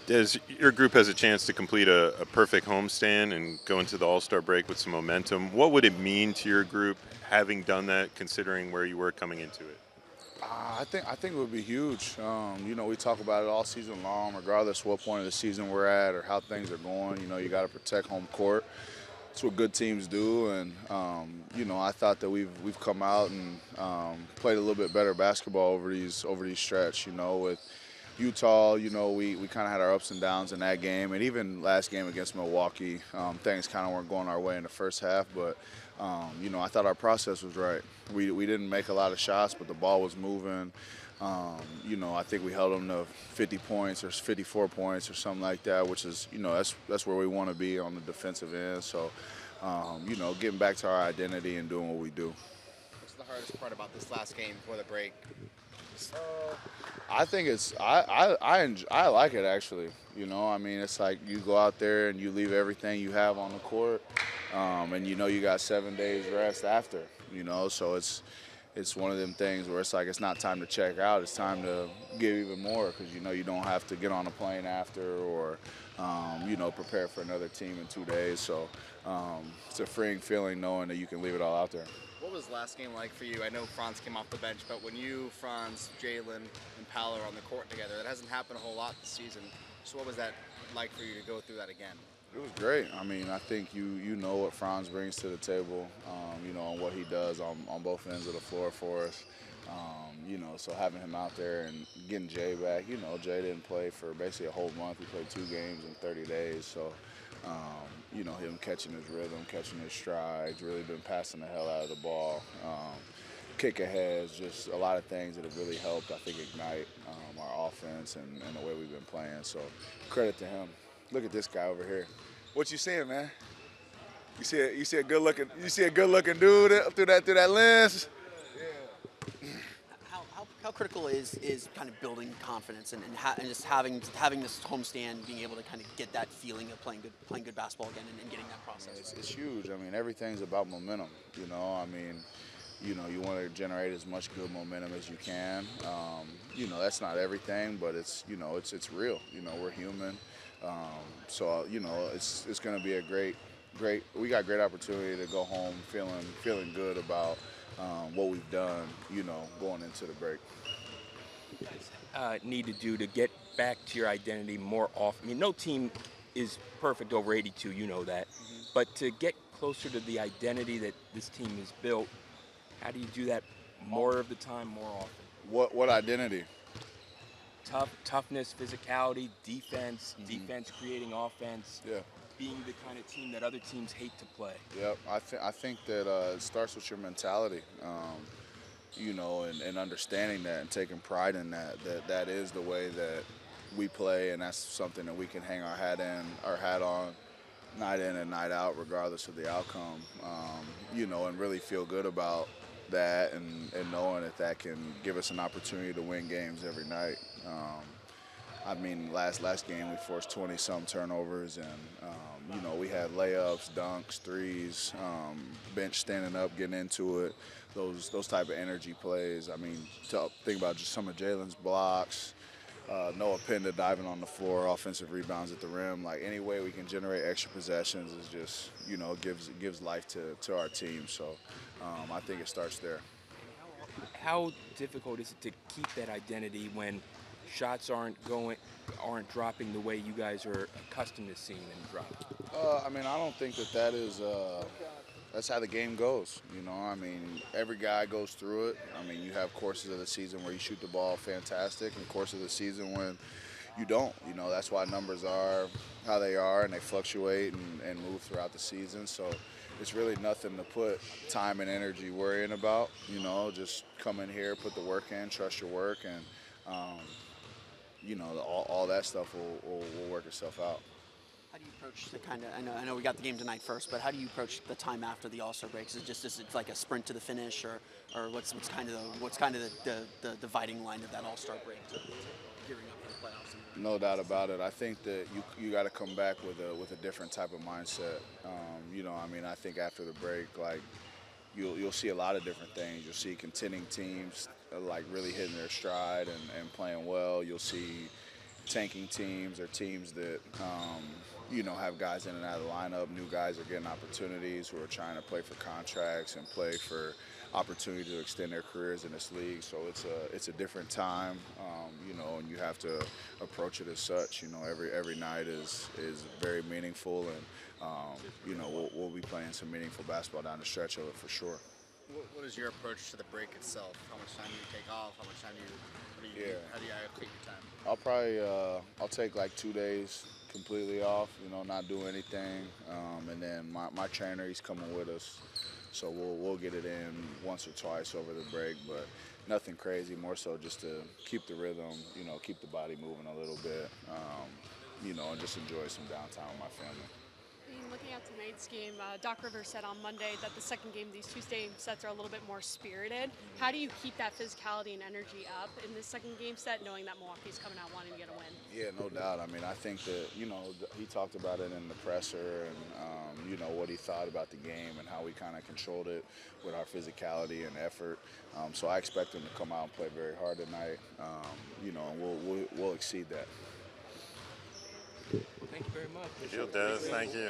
As your group has a chance to complete a perfect homestand and go into the All-Star break with some momentum, what would it mean to your group having done that, considering where you were coming into it? I think it would be huge. We talk about it all season long, regardless what point of the season we're at or how things are going. You got to protect home court. It's what good teams do, and I thought that we've come out and played a little bit better basketball over these stretch. With Utah, we kind of had our ups and downs in that game, and even last game against Milwaukee, things kind of weren't going our way in the first half, but I thought our process was right. We didn't make a lot of shots, but the ball was moving. I think we held them to 50 points or 54 points or something like that, which is, that's where we want to be on the defensive end. So, getting back to our identity and doing what we do. What's the hardest part about this last game before the break? I think I like it actually. It's like you go out there and you leave everything you have on the court, and you got 7 days rest after. So it's one of them things where it's like it's not time to check out. It's time to give even more because you don't have to get on a plane after or prepare for another team in 2 days. So it's a freeing feeling knowing that you can leave it all out there. What was the last game like for you? I know Franz came off the bench, but when you, Franz, Jalen, and Paolo are on the court together, that hasn't happened a whole lot this season. So what was that like for you to go through that again? It was great. I think you know what Franz brings to the table, and what he does on both ends of the floor for us. So having him out there and getting Jay back, Jay didn't play for basically a whole month. He played 2 games in 30 days. So, him catching his rhythm, catching his strides, really been passing the hell out of the ball. Kick aheads, just a lot of things that have really helped, I think, ignite our offense and the way we've been playing. So credit to him. Look at this guy over here. What you seeing, man? You see a good looking dude up through that lens? How critical is kind of building confidence and just having this homestand, being able to kind of get that feeling of playing good basketball again and getting that process? It's huge. Everything's about momentum. You want to generate as much good momentum as you can. That's not everything, but it's real. We're human. So it's going to be a great. We got great opportunity to go home feeling good about what we've done. Going into the break. You guys need to do to get back to your identity more often. No team is perfect over 82. You know that, but to get closer to the identity that this team has built, how do you do that more of the time, more often? What identity? Toughness, physicality, defense creating offense. Yeah. Being the kind of team that other teams hate to play. Yep, I think that it starts with your mentality, and understanding that and taking pride in that is the way that we play, and that's something that we can hang our hat on, night in and night out, regardless of the outcome, and really feel good about that and knowing that can give us an opportunity to win games every night. Last game we forced 20-some turnovers, and we had layups, dunks, threes, bench standing up, getting into it. Those type of energy plays. Think about just some of Jalen's blocks, Noah Penda diving on the floor, offensive rebounds at the rim. Like any way we can generate extra possessions is just gives life to our team. So I think it starts there. How difficult is it to keep that identity when shots aren't dropping the way you guys are accustomed to seeing them drop? I don't think that is. That's how the game goes. Every guy goes through it. You have courses of the season where you shoot the ball fantastic, and courses of the season when you don't. That's why numbers are how they are, and they fluctuate and move throughout the season. So it's really nothing to put time and energy worrying about. Just come in here, put the work in, trust your work, and all that stuff will work itself out. How do you approach the kind of? I know we got the game tonight first, but how do you approach the time after the All-Star break? Is it like a sprint to the finish, or what's kind of the dividing line of that All-Star break to gearing up for the playoffs? No doubt about it. I think that you got to come back with a different type of mindset. I think after the break, like you'll see a lot of different things. You'll see contending teams like really hitting their stride and playing well. You'll see tanking teams or teams that, you know, have guys in and out of the lineup. New guys are getting opportunities who are trying to play for contracts and play for opportunity to extend their careers in this league. So it's a different time, you know, and you have to approach it as such. You know, every night is very meaningful, and you know, we'll be playing some meaningful basketball down the stretch of it for sure. What is your approach to the break itself? How much time do you take off? How much time do you how do you allocate your time? I'll probably I'll take like 2 days completely off, you know, not do anything, and then my trainer, he's coming with us, so we'll get it in once or twice over the break, but nothing crazy, more so just to keep the rhythm, you know, keep the body moving a little bit, you know, and just enjoy some downtime with my family. Looking at tonight's game, Doc Rivers said on Monday that the second game, these two game sets are a little bit more spirited. How do you keep that physicality and energy up in this second game set, knowing that Milwaukee's coming out wanting to get a win? Yeah, no doubt. I mean, I think that, you know, he talked about it in the presser and, you know, what he thought about the game and how we kind of controlled it with our physicality and effort. So I expect him to come out and play very hard tonight, you know, and we'll exceed that. Thank you very much. Good deal, Des. Thank you.